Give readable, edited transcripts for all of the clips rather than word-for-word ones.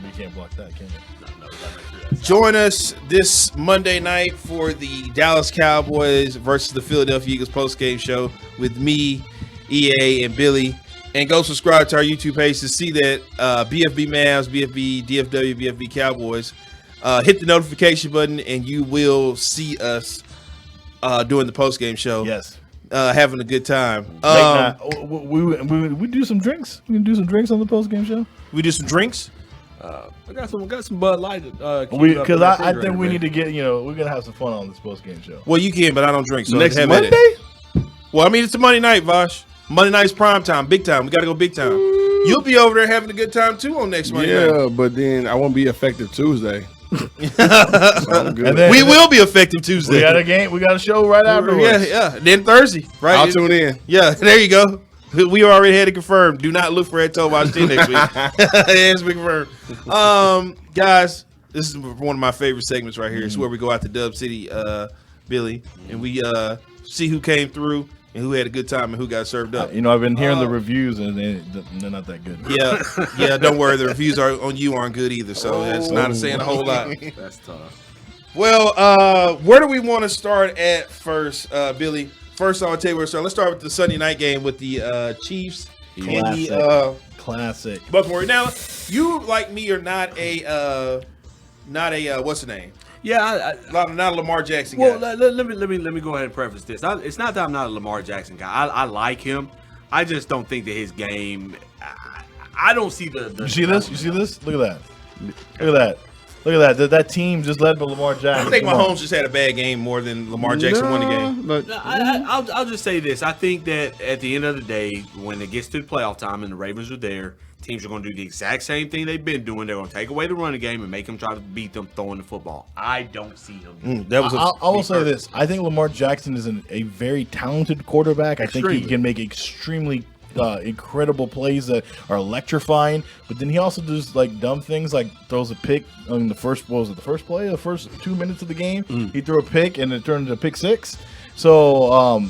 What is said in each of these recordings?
You can't block that, can you? No. Join us this Monday night for the Dallas Cowboys versus the Philadelphia Eagles postgame show with me, EA, and Billy. And go subscribe to our YouTube page to see that BFB Mavs, BFB, DFW, BFB Cowboys. Hit the notification button and you will see us doing the postgame show. Yes. Having a good time. We do some drinks. We can do some drinks on the post-game show. We do some drinks. I got some Bud Light. Because I think we need to get, we're going to have some fun on this post-game show. Well, you can, but I don't drink. So Next have Monday? Well, I mean, it's a Monday night, Vosh. Monday night's prime time, big time. We got to go big time. You'll be over there having a good time, too, on next Monday night. Yeah, but then I won't be effective Tuesday. So I'm good. We will be effective Tuesday. We got a game. We got a show right afterwards. Yeah. Then Thursday, right? I'll tune in. Yeah, there you go. We already had it confirmed. Do not look for Ed Tovash next week. It has been confirmed. Guys, this is one of my favorite segments right here. It's where we go out to Dub City, Billy, and we see who came through and who had a good time and who got served up. I've been hearing the reviews, and they're not that good. Yeah. Don't worry. The reviews on you aren't good either, so that's not saying a whole lot. That's tough. Well, where do we want to start at first, Billy? First, I'll tell you where to start. Let's start with the Sunday night game with the Chiefs and the Classic. Baltimore. Now, you like me are not a what's the name? Yeah, Not a Lamar Jackson well, guy. let me go ahead and preface this. It's not that I'm not a Lamar Jackson guy. I like him. I just don't think that his game. I don't see the. You see this? You see this? Look at that. That team just led by Lamar Jackson. I think Mahomes just had a bad game more than Lamar Jackson won the game. But I'll just say this. I think that at the end of the day, when it gets to the playoff time and the Ravens are there, teams are going to do the exact same thing they've been doing. They're going to take away the running game and make them try to beat them throwing the football. I don't see him. I will say this. I think Lamar Jackson is a very talented quarterback. I think he can make extremely incredible plays that are electrifying, but then he also does like dumb things, like throws a pick on the first play, the first 2 minutes of the game. He threw a pick and it turned into a pick six. So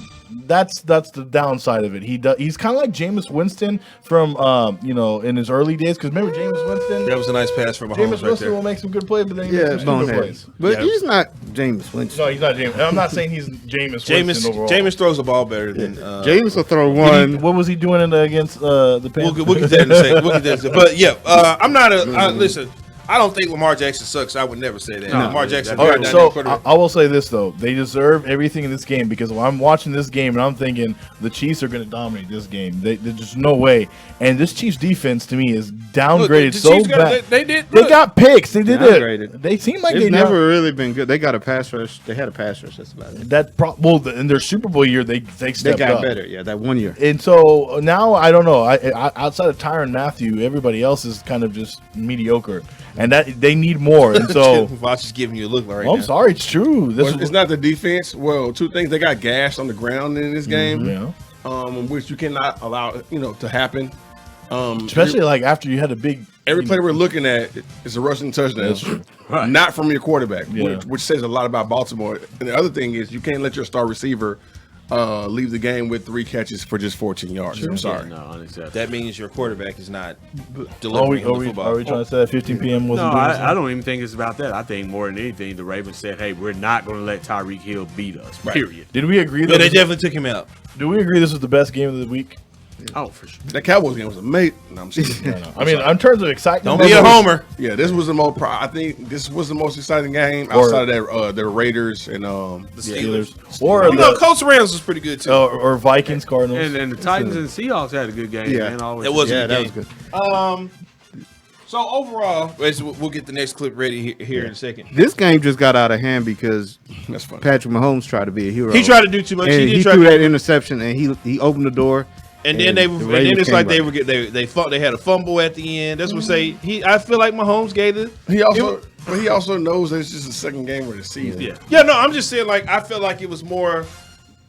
that's the downside of it. He's kind of like Jameis Winston from in his early days, because remember Jameis Winston? That was a nice pass from Mahomes Jameis right Winston there. will make some good plays, but then he makes some stupid plays. But he's not Jameis Winston. No, he's not Jameis. I'm not saying he's Jameis Winston overall. Jameis throws the ball better than Jameis will throw one. What was he doing against the Panthers? We'll get that in a second. But yeah, I'm not listen. I don't think Lamar Jackson sucks. I would never say that. Lamar Jackson. All right, so I will say this though: they deserve everything in this game, because when I'm watching this game and I'm thinking the Chiefs are going to dominate this game, there's just no way. And this Chiefs defense to me is downgraded so bad. They got picks. They did Downgraded. it. They seem like It's they never really been good. They got a pass rush. They had a pass rush. That's about it. in their Super Bowl year they stepped They got up. better. Yeah, that 1 year. And so now I don't know. I outside of Tyrann Mathieu, everybody else is kind of just mediocre, and that they need more. And so Vosh is giving you a look right now. I'm sorry, it's true. It's not the defense. Well, two things. They got gashed on the ground in this game, which you cannot allow to happen. Especially like after you had a big. Every play we're looking at is a rushing touchdown. That's true. Not from your quarterback, Yeah. which says a lot about Baltimore. And the other thing is you can't let your star receiver leave the game with 3 catches for just 14 yards. I'm sorry. No, unacceptable. That means your quarterback is not delivering the football. Are we trying to say that 15 p.m. wasn't No, doing I don't even think it's about that. I think more than anything, the Ravens said, "Hey, we're not going to let Tyreek Hill beat us." Right. Period. Did we agree? Yeah, they definitely took him out. Do we agree this was the best game of the week? Oh, for sure. That Cowboys game was amazing. No, I'm serious. I mean, in terms of excitement, Don't be a homer. Yeah, this was the most. I think this was the most exciting game outside of that. The Raiders and the Steelers. Or Colts Rams was pretty good too. or Vikings, Cardinals. And the Titans and Seahawks had a good game. Yeah. Man, always. It was Yeah, a that good was game. good. So overall, we'll get the next clip ready here in a second. This game just got out of hand because That's funny. Patrick Mahomes tried to be a hero. He tried to do too much. And he threw that interception, and he opened the door. And then it's like they had a fumble at the end. That's what say I feel like Mahomes gave it. He also knows that it's just the second game of the season. Yeah, no, I'm just saying, like, I feel like it was more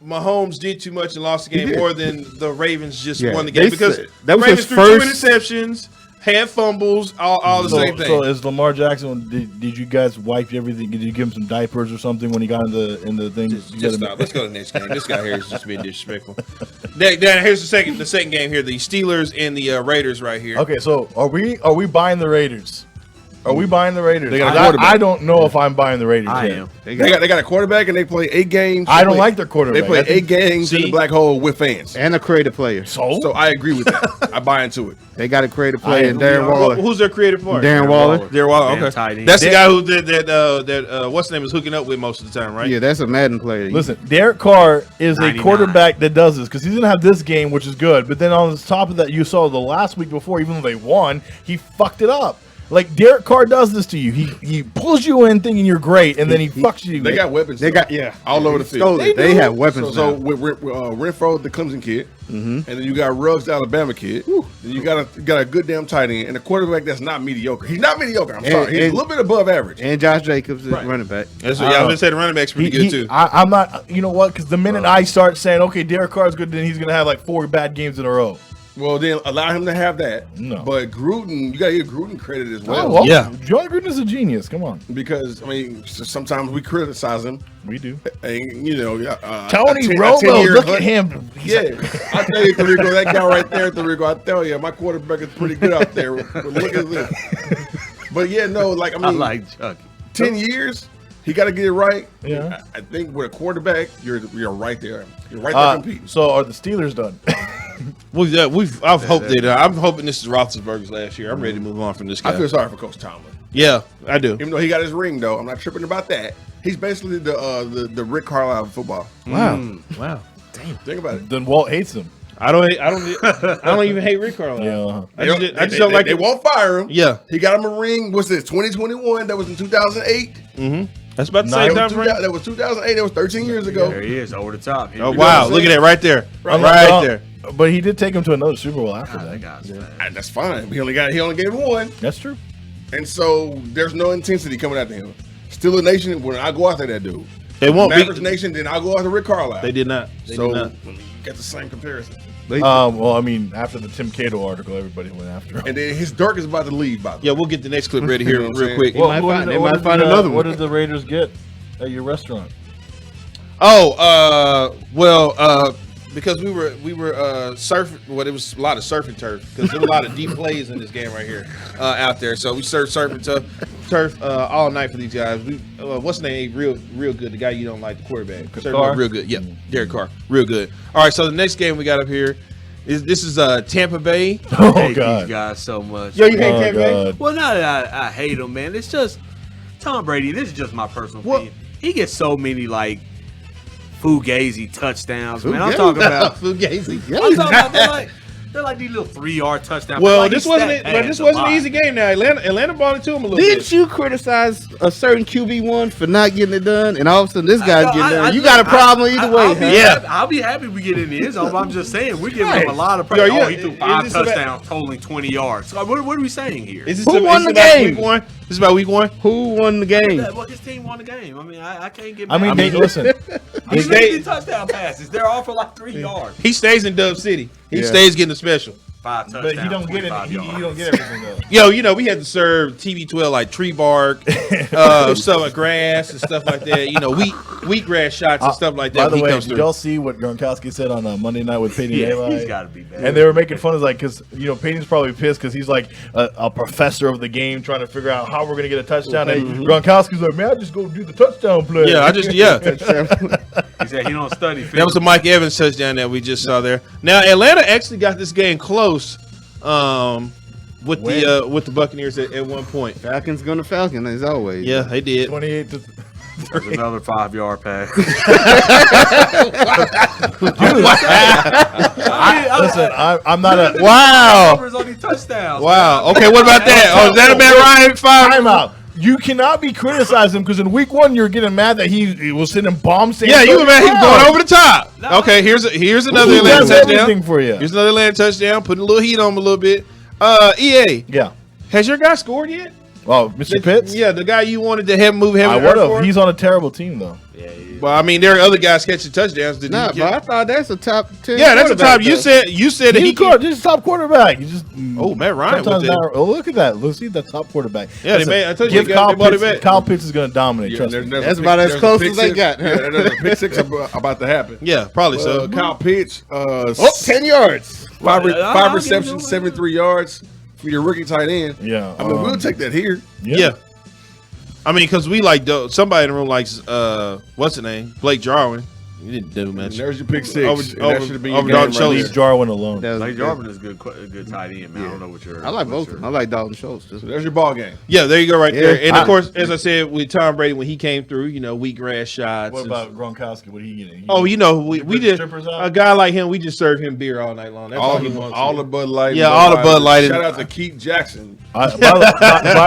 Mahomes did too much and lost the game more than the Ravens just won the game, because that was Ravens his threw first 2 interceptions, had fumbles, all the same thing. So is Lamar Jackson? Did you guys wipe everything? Did you give him some diapers or something when he got in the thing? Just stop. Let's go to the next game. This guy here is just being disrespectful. Here's the second game here. The Steelers and the Raiders right here. Okay, so are we buying the Raiders? Are we buying the Raiders? They got a quarterback. I don't know if I'm buying the Raiders. I yet. am. They got a quarterback and they play 8 games. I don't like their quarterback. They play 8 games in the black hole with fans. And a creative player. So I agree with that. I buy into it. They got a creative player in Darren Waller. Who's their creative player? Darren Waller. Darren Waller. Damn Okay, tight end. that's the guy who that what's the name is hooking up with most of the time, right? Yeah, that's a Madden player. Listen, Derek Carr is a 99. quarterback that does this because he's going to have this game, which is good. But then on top of that, you saw the last week before, even though they won, he fucked it up. Like, Derek Carr does this to you. He pulls you in thinking you're great, and then he fucks you. They got weapons. They got all over the field. They have weapons. So with Renfro, the Clemson kid, and then you got Ruggs, the Alabama kid. Then you got a good damn tight end and a quarterback that's not mediocre. He's not mediocre. I'm sorry. He's a little bit above average. And Josh Jacobs is running back. That's what, I was gonna say the running back's pretty good too. I'm not. You know what? Because the minute I start saying, okay, Derek Carr's good, then he's going to have like 4 bad games in a row. Well, then allow him to have that. No. But Gruden, you got to give Gruden credit as well. Oh, well, Yeah. John Gruden is a genius. Come on. Because, I mean, sometimes we criticize him. We do. And, you know, Tony a Romo, 10-year look hunt. at him. Yeah. I tell you, Tarico, that guy right there, Tarico, I tell you, my quarterback is pretty good out there. But look at this. But, yeah, no, like, I mean, I like Chucky. 10 years, he got to get it right. Yeah. I think with a quarterback, you're right there. You're right there competing. So are the Steelers done? I've hoped that. I'm hoping this is Roethlisberger's last year. I'm ready to move on from this guy. I feel sorry for Coach Tomlin. Yeah, I do. Even though he got his ring, though, I'm not tripping about that. He's basically the Rick Carlisle of football. Wow. Think about it. Then Walt hates him. I don't even hate Rick Carlisle. Yeah. I just don't like They it. won't fire him. Yeah. He got him a ring. What's this? 2021. That was in 2008. That's about the same time frame. That was 2008. That was 13 years ago. There he is, over the top. Oh wow! Look at that right there, right there. But he did take him to another Super Bowl after That that. guy's And that's fine. He only gave him one, That's true. and so there's no intensity coming after him. Steelers Nation, when I go after that dude, They won't Mavericks be. Nation, then I'll go after Rick Carlisle. They did not. They So did not. you get the same comparison. Well, I mean, after the Tim Cato article, everybody went after him. And then his Dirk is about to leave. By the way. Yeah, we'll get the next clip ready here You know what I'm real saying? quick. They might find another one. What did the Raiders get at your restaurant? Because we were surfing. Well, it was a lot of surfing turf because there were a lot of deep plays in this game right here out there. So we surfed surfing turf all night for these guys. What's the name? Real good. The guy you don't like, the quarterback. Surfing real good. Yep, Derek Carr, real good. All right, so the next game we got up here is Tampa Bay. Oh, I hate God. these guys so much. Yo, you hate Oh, Tampa Bay? God. Well, not that I hate him, man. It's just Tom Brady. This is just my personal opinion. He gets so many like fugazi touchdowns, man. I'm talking about. Fugazi. I'm talking about they're like these little 3-yard touchdowns. Well, Like, this he wasn't. stat But this pads a wasn't an lot. easy game. Now Atlanta bought it to him a little Didn't bit. you criticize a certain QB1 for not getting it done, and all of a sudden this guy's getting done? You I- got a problem either way, I'll be huh? happy- I'll be happy we get in the end zone. But I'm just saying we're giving him a lot of pressure. Yo, yeah, He threw is 5 this about- touchdowns, totaling 20 yards. So what are we saying here? Is this Who won the about game? Week 1? This is about week 1. Who won the game? Well, his team won the game. I mean, I can't get. I mean, mad. listen. He's making touchdown passes. They're all for like 3 yards. He stays in Dub City. He Yeah. stays getting the special. 5 touchdowns. But he don't get it. 25 He yards. don't get everything though. Yo, you know, we had to serve TV12 like tree bark, some grass and stuff like that. You know, wheatgrass shots and stuff like that. By the He way, comes did through. y'all see what Gronkowski said on Monday night with Peyton Yeah, Eli? he's got to be bad. And they were making fun of because Peyton's probably pissed because he's like a professor of the game trying to figure out how we're gonna get a touchdown. And Gronkowski's like, man, I just go do the touchdown play. Yeah, He said he don't study. That was a Mike Evans touchdown that we just saw there. Now Atlanta actually got this game close with the Buccaneers at one point. Falcons gonna Falcon as always. Yeah, they did. 28 to. There's another 5-yard pass. Listen, I'm not a Wow. Numbers on these touchdowns. Wow. Okay, what about that? Oh, is that a Matt Ryan 5? timeout. You cannot be criticizing him because in week 1 you're getting mad that he was sitting bomb stands. Yeah, you were mad. He was going over the top. Okay, here's another He Atlanta does everything touchdown. for you. Here's another Atlanta touchdown. Putting a little heat on him a little bit. EA, Yeah. has your guy scored yet? Oh, Mr. Pitts? Yeah, the guy you wanted to have move him. I would have. He's on a terrible team, though. Yeah, Well, I mean, there are other guys catching touchdowns. Did Nah, he but I thought that's a top 10. yeah, that's a top. quarterback, You though. said that he can. He's a top quarterback. You just Oh, Matt Ryan sometimes with that. not- oh, look at that, Lucy, the top quarterback. Yeah, they made- I told you give they got- Kyle they bought it Pitts. back. Kyle Pitts is going to dominate. Yeah, Trust me. That's about as close as they got. Yeah, there's a pick six about to happen. Yeah, probably so. Kyle Pitts, 10 yards. five I'll give him receptions, that. 73 yards, for your rookie tight end. Yeah, I mean, we'll take that here. Yeah. I mean, because we like somebody in the room likes what's the name? Blake Jarwin. You didn't do much. And there's your pick 6. Over that should have been your over game Dalton right Schultz. there. Leave Jarwin alone. Blake Jarwin is a good tight end, man. I don't know what you're. I like both of them. I like Dalton Schultz. So there's your ball game. Yeah, there you go, right there. Yeah. And of course, as I said, with Tom Brady when he came through, weak grass shots. What about Gronkowski? What are you getting? Oh, we put did strippers out? a guy like him. We just serve him beer all night long. That's all he wants. All the Bud Light. Yeah, all the Bud Light. Shout out to Keith Jackson. By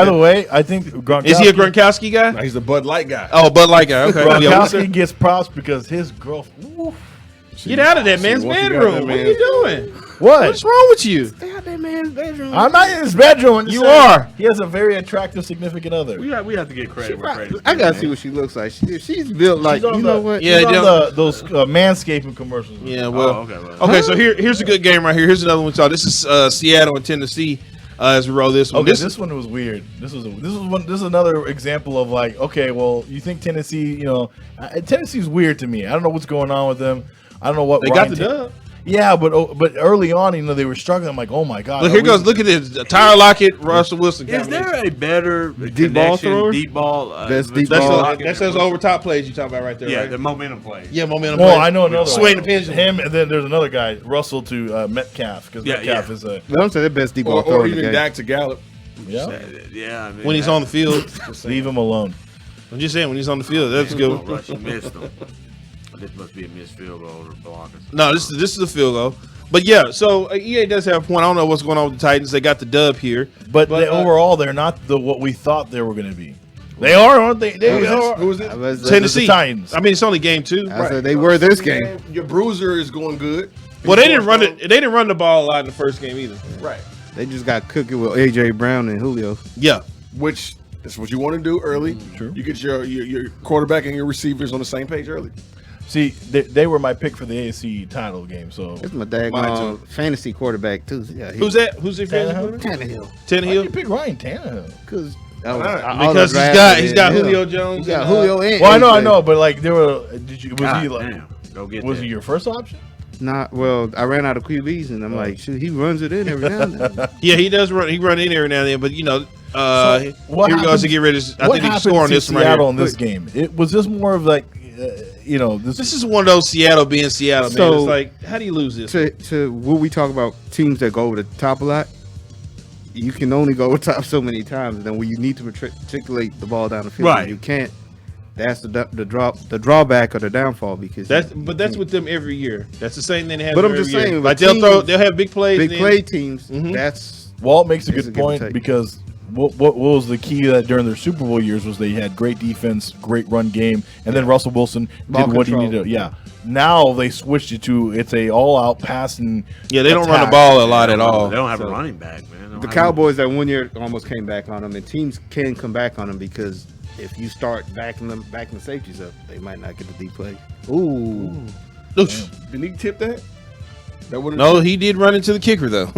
the way, I think Gronkowski, Is he a Gronkowski guy? Now, he's the Bud Light guy. Oh, Bud Light guy. Okay. Gronkowski gets props because his girlfriend. Get out of that man's once you got bedroom. that What are man- you doing? What? What's wrong with you? Stay out that man's bedroom. I'm not in his bedroom. I'm just You saying are. He has a very attractive significant other. We have to get credit where credit's I due, gotta man. see what she looks like. She's built like, She's on you know the- what? Yeah, She's on don't- those manscaping commercials. Yeah, well. okay, well. Okay, so here's a good game right here. Here's another one, y'all. This is Seattle and Tennessee. As we roll this one. Okay, this one was weird. This is another example of like, okay, well, you think Tennessee, Tennessee's weird to me. I don't know what's going on with them. I don't know what They got the dub. Yeah, but early on, they were struggling. I'm like, oh my god. Look, here goes. Look at this. Tyler Lockett, Russell Wilson. Is there a better Deep ball thrower? Deep ball. Best deep That's ball. that's those over top plays you talking about right there. Yeah, right? the momentum plays. Yeah, momentum. Well, plays. I know another Swaying one. the pendulum. Him, and then there's another guy, Russell to Metcalf, because Yeah, Metcalf yeah. is a But I'm saying the best deep ball Or thrower in the even game. Dak to Gallup. yeah. Yeah, I mean, When he's on the field. Leave him alone. I'm just saying when he's on the field. That's good. Rush, you missed him. This must be a missed field goal or blockers. No, this is a field goal. But yeah, so EA does have a point. I don't know what's going on with the Titans. They got the dub here. But overall, they're not what we thought they were going to be. They are, aren't they? They are. Who is it? I was- Tennessee. the Titans. I mean, it's only game 2. I said they were this game. Your bruiser is going good. Well, they didn't run it. They didn't run the ball a lot in the first game either. Right. They just got cooking with AJ Brown and Julio. Yeah. Which is what you want to do early. True. You get your quarterback and your receivers on the same page early. See, they were my pick for the AFC title game. So That's my Mine daggone fantasy quarterback too. Yeah, Who's that? Who's your favorite Tannehill? quarterback? Tannehill. why you Tannehill. pick Ryan Tannehill? Because Because he's got Julio Jones. He got and, Julio and Well, I AJ. know, but like there were. Was he like? Damn. Go get Was that. he your first option? Well, I ran out of QBs, and I'm like, shoot, he runs it in every now and then. Yeah, he does run. He run in every now and then, but what here he goes happened- to get rid of. I What think he happened score on to this one right Seattle here. in this game? It was just more of like, This is one of those Seattle being Seattle, man. So- It's like, how do you lose this? to what we talk about teams that go over the top a lot, you can only go over top so many times. And then when you need to articulate the ball down the field, Right. you can't. That's the drawback or the downfall because That's with them every year. That's the same thing they have. But I'm every just year. saying, like with they'll teams- have big plays. big then- play teams. Mhm. That's Walt makes a It's good a give and point take. because what was the key that during their Super Bowl years was they had great defense, great run game, and then Russell Wilson Ball did what control. he needed to. Yeah. Now they switched it to it's a all out passing. Yeah, they don't run the attack. ball a lot at all. They don't have a So- running back, man. They don't the have Cowboys that 1 year almost came back on them, and teams can come back on them because if you start backing the safeties up, they might not get the deep play. Ooh. Oof. Didn't he tip that? That would've No, he did run into the kicker though.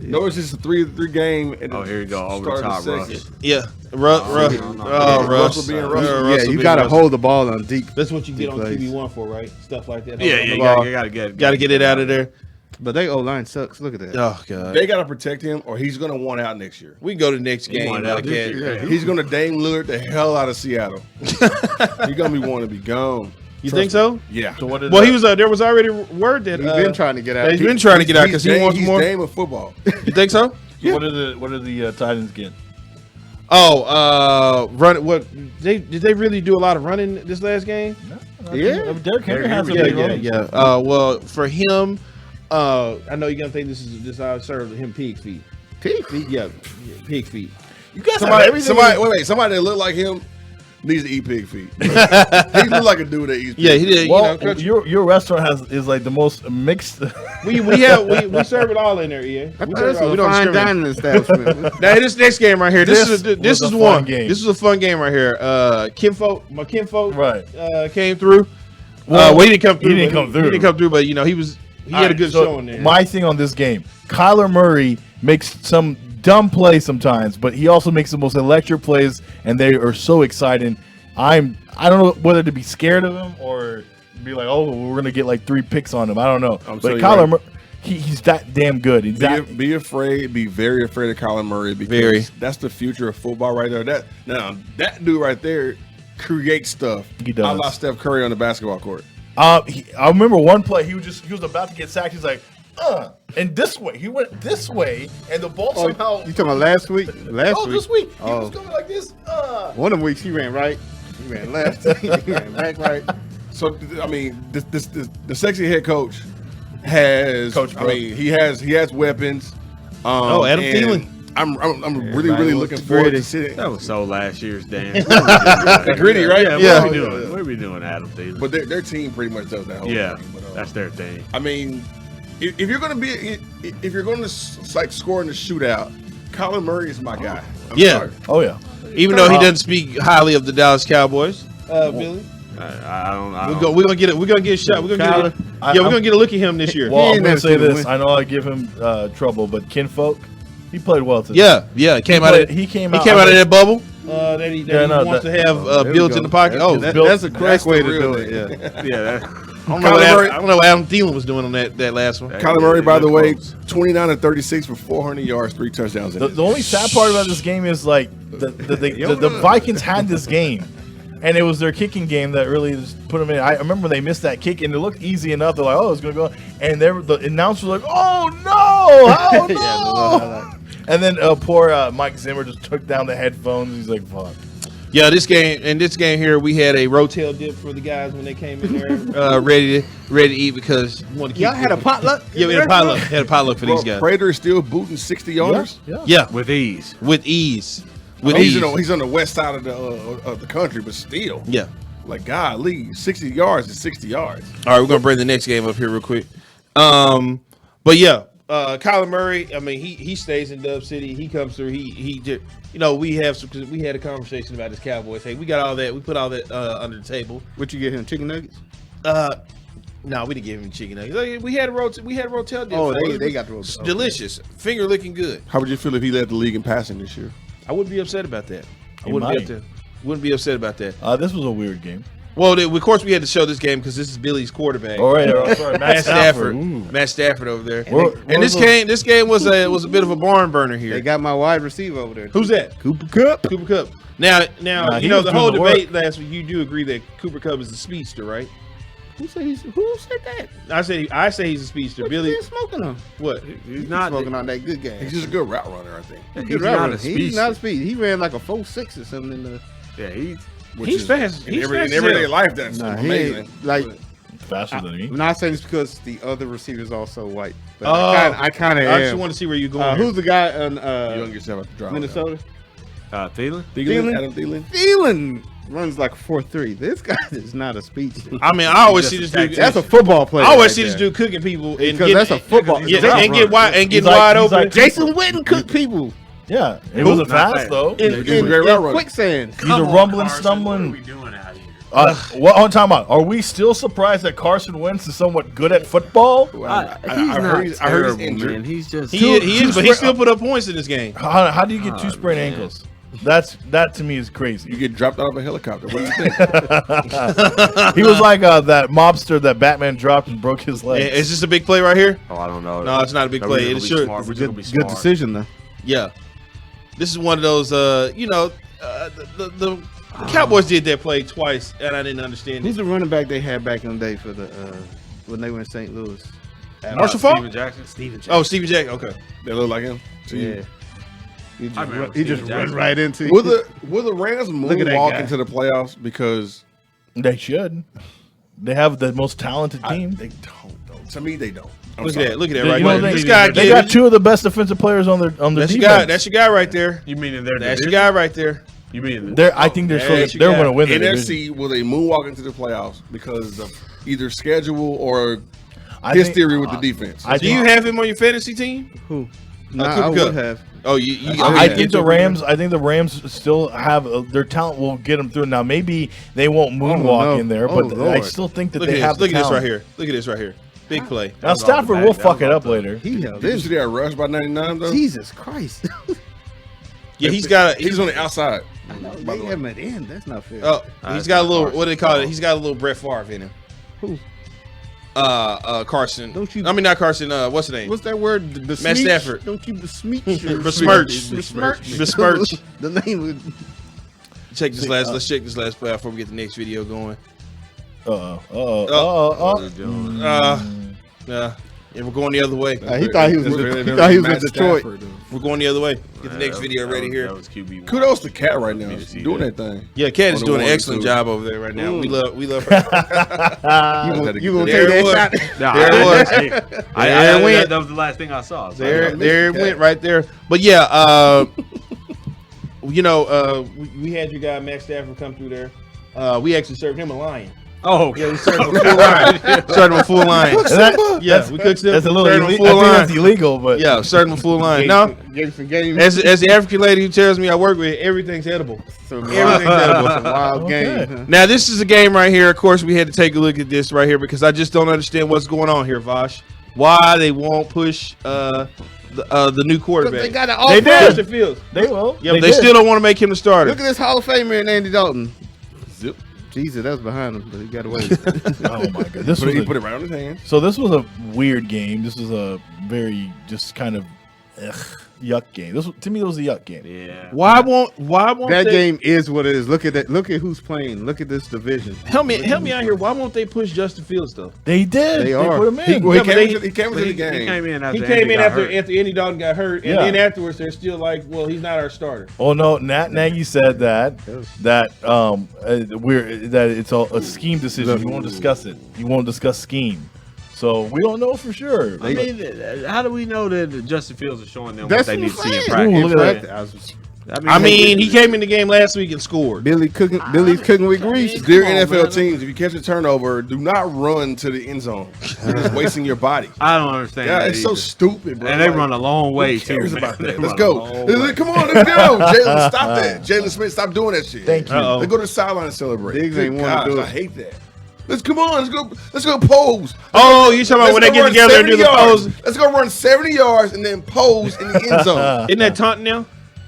No, it's just a 3-3 game. And Oh, here you go, over the start top, of Russ. second. yeah, no, Russ. no. Oh, Russ. Russell being Russell. Yeah, Yeah, Russell you being got to Russell. hold the ball on deep. That's what you get on plays. QB1 for, right? Stuff like that. Yeah, Hold you the ball. gotta get Got to get it out of there. But they O-line sucks. Look at that. Oh god. They got to protect him, or he's going to want out next year. We can go to the next He game. wanted out Like this that. year. He's going to Dame Lillard the hell out of Seattle. He's going to be wanting to be gone. You think so? Yeah. So what is Well, that? he was. There was already word that He's been trying to get out. He's been trying to get out because he wants he's more. Dame of football. You think so? What are the Titans get? Oh, run. What did they really do a lot of running this last game? Yeah. Derrick Henry has a Yeah, big yeah, run. yeah. Well, for him, I know you're gonna think this I served him pig feet. Pig feet. Yeah, pig feet. You guys have Somebody, everything. wait, somebody that look like him needs to eat pig feet. He look like a dude that eats. Yeah, pig he feet. did. Well, country- your restaurant is like the most mixed. we serve it all in there. Yeah, I we thought serve this it all. was We a don't fine discriminate. dining establishment. Now this next game right here. This This is was a one fun game. This is a fun game right here. My kinfolk Right. came through. Well, He didn't come through. he didn't but come through. He didn't come through, but he had a Alright, good so showing there. My thing on this game, Kyler Murray makes some dumb plays sometimes, but he also makes the most electric plays, and they are so exciting. I don't know whether to be scared of him or be like, oh, we're gonna get like 3 picks on him. I don't know. I'm But telling you he's that damn good. He's Be very afraid of Kyler Murray because that's the future of football right there. That dude right there creates stuff. He does. A la Steph Curry on the basketball court. I remember one play. He was about to get sacked. He's like, and this way. He went this way, and the ball somehow. You talking about last week? This week. He was going like this. One of them weeks he ran right, he ran left, he ran back right. So I mean, the sexy head coach has. He has weapons. Adam Thielen. I'm really looking forward to seeing. That was so last year's Dan. Gritty, right? Yeah. What are we doing, Adam Thielen? But their team pretty much does that whole thing. But, that's their thing. I mean, if you're going to score in the shootout, Kyler Murray is my guy. I'm sorry. Oh yeah. Even though he doesn't speak highly of the Dallas Cowboys, Billy. We're gonna get it. We're gonna get a shot. We're gonna get a look at him this year. Well, I'm gonna say this. I know I give him trouble, but Kinfolk, he played well today. Yeah. He came out of that bubble. That he wants to have built in the pocket. Oh, that's a correct way to do it. Yeah. I don't know what Adam Thielen was doing on that last one. Kyler Murray, by the way, 29 of 36 for 400 yards, 3 touchdowns. The only sad part about this game is like the Vikings had this game, and it was their kicking game that really just put them in. I remember they missed that kick, and it looked easy enough. They're like, "Oh, it's gonna go," and the announcer was like, "Oh no, no!" And then poor Mike Zimmer just took down the headphones. He's like, "Fuck." Yeah, this game here, we had a Rotel dip for the guys when they came in there, ready to eat because we wanted to keep. Y'all had a potluck. Yeah, we had a potluck for these guys. Prater is still booting 60 yards. Yeah, with ease. He's on the west side of the country, but still. Yeah. Like, golly, 60 yards is 60 yards. All right, we're going to bring the next game up here real quick. But yeah, Kyler Murray, I mean, he stays in Dub City. He comes through. He just, we had a conversation about his Cowboys. Hey, we got all that. We put all that under the table. What you get him? Chicken nuggets? No, we didn't give him chicken nuggets. We had Rotel. Oh, they got the Rotel. Delicious. Finger licking good. How would you feel if he led the league in passing this year? I wouldn't be upset about that. Wouldn't be upset about that. This was a weird game. Well, of course, we had to show this game because this is Billy's quarterback. All right, sorry, Matt Stafford. Matt Stafford over there. And this game was a bit of a barn burner here. They got my wide receiver over there. Who's that? Cooper Kupp. Cooper Kupp. Now, the whole debate last week. You do agree that Cooper Kupp is a speedster, right? Who said that? I say he's a speedster. What Billy you smoking on? What? He's not smoking on that good game. He's just a good route runner, I think. He's not a speed. He ran like a 4.6 or something in the. Yeah, he's fast. In everyday life, that's amazing. Faster than me. I'm not saying it's because the other receivers are also white. But I kind of am. I just want to see where you're going. Who's the guy on you don't get yourself out the drive. Minnesota? Thielen? Adam Thielen? Thielen runs like a 4.3. This guy is not a speedster. I mean, I always see this dude. That's a football player. I always see this dude cooking people because that's a football. And get wide open. Like, Jason Witten cooked people. Yeah, it wasn't fast though. In quicksand. He's a rumbling, stumbling. What are we doing out here? What on time out? Are we still surprised that Carson Wentz is somewhat good at football? He's terrible, man. He's just he is, but he still put up points in this game. How do you get 2 sprained ankles? That to me is crazy. You get dropped out of a helicopter. What do you think? He was like that mobster that Batman dropped and broke his leg. Is this a big play right here? Oh, I don't know. No, it's not a big play. It's sure. It's a good decision though. Yeah, this is one of those. The Cowboys did that play twice, and I didn't understand. Who's the running back they had back in the day for the when they were in St. Louis? Marshall Faulk? Steven Jackson. Oh, Steven Jackson. Okay, they look like him. Yeah. He just runs right into you. Will the Rams moonwalk into the playoffs because they should? They have the most talented team. They don't, though. To me, they don't. Look at that right there. This guy, they got 2 of the best defensive players on their defense. That's your guy right there. You mean in their That's your guy right there. You mean I think they're going to win the NFC. Will they moonwalk into the playoffs because of either schedule or history with the defense? Do you have him on your fantasy team? Who? No, I would have. Oh, I think the Rams. I think the Rams still have their talent. Will get them through. Now maybe they won't moonwalk in there, but I still think that they have. Look at this right here. Look at this right here. Big play. Now Stafford will fuck it up later. Did you see that rush by 99 though? Jesus Christ. Yeah, he's on the outside. I know, they have him at the end. That's not fair. Oh, he's got a little. What do they call it? He's got a little Brett Favre in him. Who? Carson. Don't you- I mean, not Carson. What's the name? What's that word? The Matt smeech? Stafford. Don't keep the smeech. Besmirch. Besmirch. The name would. Check this last. Let's check this last play before we get the next video going. And we're going the other way. He thought he was in Detroit. We're going the other way. Get the next video ready here. That was QB1. Kudos to Cat right now. Doing that thing. Yeah, Cat is On the doing an 1 or excellent 2. job over there right now. We love her. You gonna There take it that was. shot? Nah, There it was. I went. that was the last thing I saw. So There it went right there. But yeah, we had your guy Max Stafford come through there. We actually served him a lion. Oh, okay. Yeah, we served him a full lion. Served him a full lion. That's, We cooked him. that's a little served him illegal. full I think lion. that's illegal, but Yeah, served him a full lion. No, Gave some game. as the African lady who tells me I work with, everything's edible. Everything's edible. Some wild Okay. game. Huh? Now, this is a game right here. Of course, we had to take a look at this right here because I just don't understand what's going on here, Vosh. Why they won't push the new quarterback? They got an They offer. did. Justin Fields. they will. Yeah, but they still don't want to make him the starter. Look at this Hall of Famer and Andy Dalton. Zip. Jesus, that was behind him, but he got away. Oh my god, this He was put it right on his hands. so. This was a weird game. This was a very just kind of yuck game. To me, it was a yuck game. Yeah. Why won't That they, game is what it is. Look at that. Look at who's playing. Look at this division. Help me out here. Why won't they push Justin Fields though? They did. They They are. put him in. Yeah, but He came into the He game. came in after He came Andy in got after hurt. Andy Dalton got hurt, and Yeah. then afterwards they're still like, well, he's not our starter. Oh no, Nat Nagy said that it's a scheme decision. You won't discuss it. You won't discuss scheme. So we don't know for sure. I mean, how do we know that Justin Fields is showing them That's what they need to what I'm see in saying. practice? Ooh, look at that. I mean, he came in the game last week and scored. Billy's cooking with grease. Dear Come on, NFL man. teams, if you catch a turnover, do not run to the end zone. You're just wasting your body. I don't understand. Yeah, that it's so either. stupid, bro. And they Like, run a long way who too. cares man. about They that? Let's run go. a long way. Come on, let's go. Jalen, stop that. Jalen Smith, stop doing that shit. Thank you. Uh-oh. Let's go to the sideline and celebrate. Diggs ain't Good wanna do gosh, it. I hate that. Let's go pose. Oh, you talking about when they get together and do the pose? Let's go run 70 yards and then pose in the end zone. Isn't that taunting now?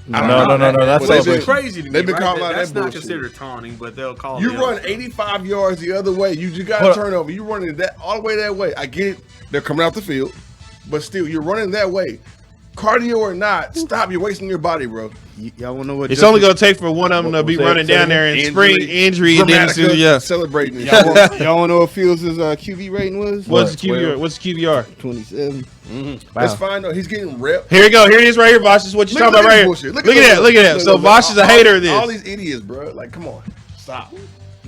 No. That's Well, they've been- celebration. Crazy to me. They've been right? calling out That's that not bullshit. considered taunting, but they'll call You it. run 85 yards the other way. You just got Hold a on. turnover. You running that all the way that way. I get it. They're coming out the field, but still, you're running that way. Cardio or not, stop. You're wasting your body, bro. Y'all want to know what? It's only going to take for one of them to be Say- running say down there and spring injury. And then Dramatica, yeah. celebrating. Y'all want to know what Fields' QB rating was? What's the 12. QBR? What's the QBR? 27. That's fine though. He's getting rep. Here you go. Here it is right here, Vosh. This is what you're talking about right here. Bullshit. Look at that. Look at that. So Vosh is a hater of All this. these idiots, bro. Like, come on, stop.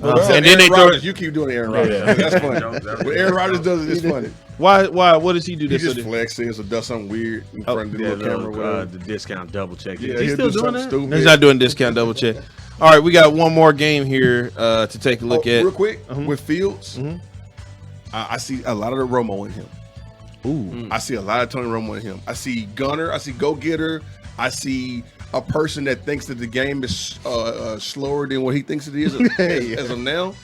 And Except then they Aaron throw Rodgers, it. you keep doing Aaron Rodgers. Yeah. That's funny. When Aaron Rodgers does it, it's funny. Why? What does he do He this? just flexes or does something weird in front of the Yeah, little camera. or whatever. the discount double check. Yeah, Is he he'll still do doing something that? stupid. He's not doing discount double check. All right, we got one more game here to take a look at. Real quick, with Fields, I see a lot of the Romo in him. I see a lot of Tony Romo in him. I see Gunner. I see Go Getter. I see a person that thinks that the game is slower than what he thinks it is as of now,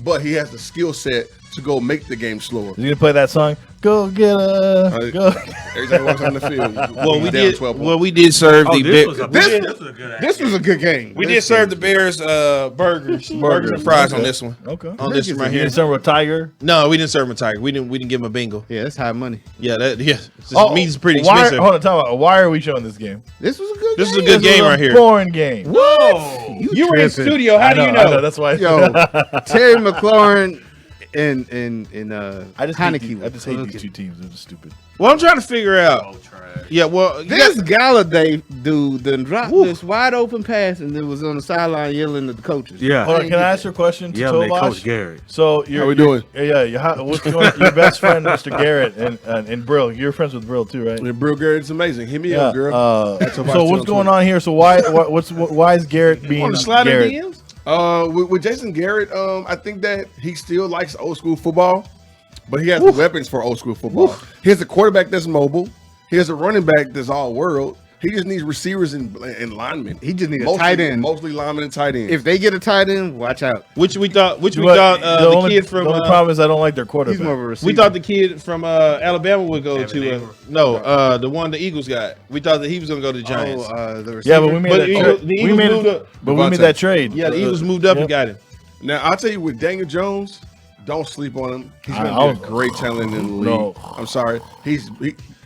but he has the skill set to go make the game slower. Is he gonna play that song? Go get a go. Every time he walks on the field, Well, he's we down did. 12 Well, we did serve Oh, the. this was a Bears. good. This was a good game. We did serve the Bears burgers and fries on this one. Okay. On this one right You here. didn't serve with Tiger. No, we didn't serve him a tiger. We didn't give him a bingo. Yeah, that's high money. Yeah, meat's pretty why, expensive. Hold on, talk about why are we showing this game? This was a good This is game. a good game right here. Boring game. Whoa. You were in tripping. studio. How do you I know? That's why. Yo, Terry McLaurin and I just Heineke. hate, I just hate these two teams. They're just stupid. Well, I'm trying to figure out. Oh, trash. Yeah, well, you This got- Galladay dude then dropped Woo. this wide open pass and then was on the sideline yelling at the coaches. Yeah. Hold on, can I ask you a question to Yeah, man, Tovash? Coach Garrett. So you're, How we doing? What's your best friend, Mr. Garrett, and Brill. You're friends with Brill too, right? And Bill Garrett's amazing. Hit me Yeah. up, girl. So what's going on here? So why is Garrett being want to slide in Garrett? DMs? With Jason Garrett, I think that he still likes old school football, but he has the weapons for old school football. He has a quarterback that's mobile. He has a running back that's all world. He just needs receivers and linemen. He just needs a tight end. Mostly linemen and tight ends. If they get a tight end, watch out. Which we thought the only, kid from the only problem is I don't like their He's quarterback. more of a receiver. we thought the kid from Alabama would go Evan to Ingram. the one the Eagles got. We thought that he was going to go to the Giants. the receiver. Yeah, but we made But that. the Eagles we made moved it, up. but we made that trade. Yeah, the Eagles moved up and Yep. got him. Now I'll tell you with Daniel Jones, Don't sleep on him. He's I going to was- be a great talent in the league. No. I'm sorry.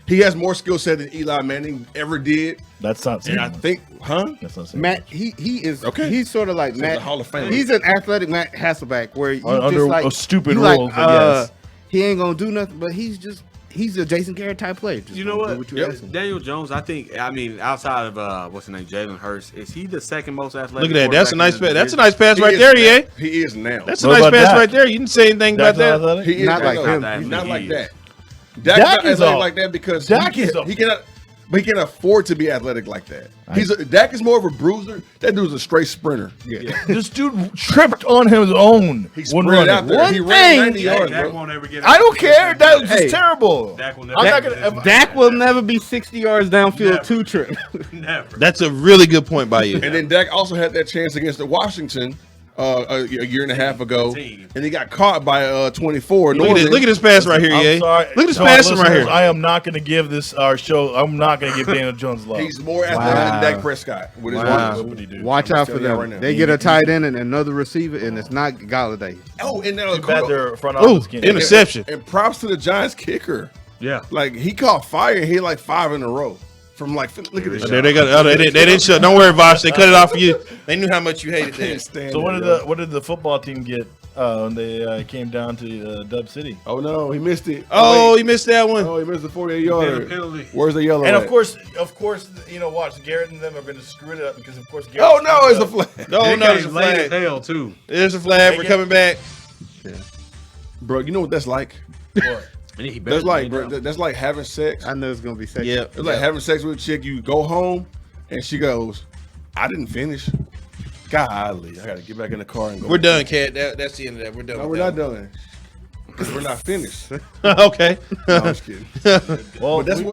He has more skill set than Eli Manning ever did. That's not saying And I much. think, That's not saying Matt, he is Okay. He's sort of like He's Matt. a Hall of Famer. He's an athletic Matt Hasselbeck, where you Under just like a stupid you like, rule, but yes. he ain't gonna do nothing, but he's a Jason Garrett type player. Just You know gonna what? do you ask him. Daniel Jones, I mean, outside of what's his name, Jalen Hurts, is he the second most athletic? Look at that. That's a nice quarterback in pass. the That's a nice pass He right is there, now. EA. He is now. That's a What nice about pass Dak? right there. You didn't say anything Dak's about not that. athletic? He is Not like now. him. division? Not like He that. is. Dak's Dak not is athletic a- like that because Dak is a- he cannot. But he can afford to be athletic like that. Dak is more of a bruiser. That dude's a straight sprinter. This dude tripped on his own. He when spread out running. there. One He ran 90 thing- yards, Dak bro. won't ever get. I don't care. That was just Hey. terrible. Dak will never. I'm not get gonna. this. Dak will never be 60 yards downfield Never. two trip. Never. That's a really good point by you. And then Dak also had that chance against the Washington a year and a half ago, Team. and he got caught by 24. Look at this pass right here, I'm EA. sorry. Look at this So, pass right listeners, here. I am not going to give this our show. I'm not going to give Daniel Jones love. He's more athletic Wow. than Dak Prescott with his Wow. arms. What did he do? Watch I'm out for telling y'all them. right now. They get a tight end and another receiver, and it's not Galladay. Oh, and Too bad their front Ooh, office can't. interception. And props to the Giants kicker. Yeah. Like he caught fire and hit like 5 in a row from like. Look at this. There they got. They didn't show. Don't worry, Vosh. They cut it off for you. They knew how much you hated Can't that. stand So it, what did the football team get when they came down to Dub City? Oh no, he missed it. Oh, wait. you missed that one. Oh, he missed the 48-yarder. Penalty. Where's the yellow? And at? of course, watch Garrett and them are going to screw it up because of course. Oh Garrett no, it's a screwed up. flag. No, no, there's a late as flag. hell too. There's a flag. We're coming back. Bro, you know what that's like? What? That's like, bro. That's like having sex. I know it's gonna be second. Yeah. It's like having sex with a chick. You go home, and she goes, "I didn't finish." Golly, I got to get back in the car and go. We're done, Cat. That's the end of that. We're done. No, with we're that not done. Because we're not finished. one. Okay. No, I'm just kidding. Well, But that's we- what.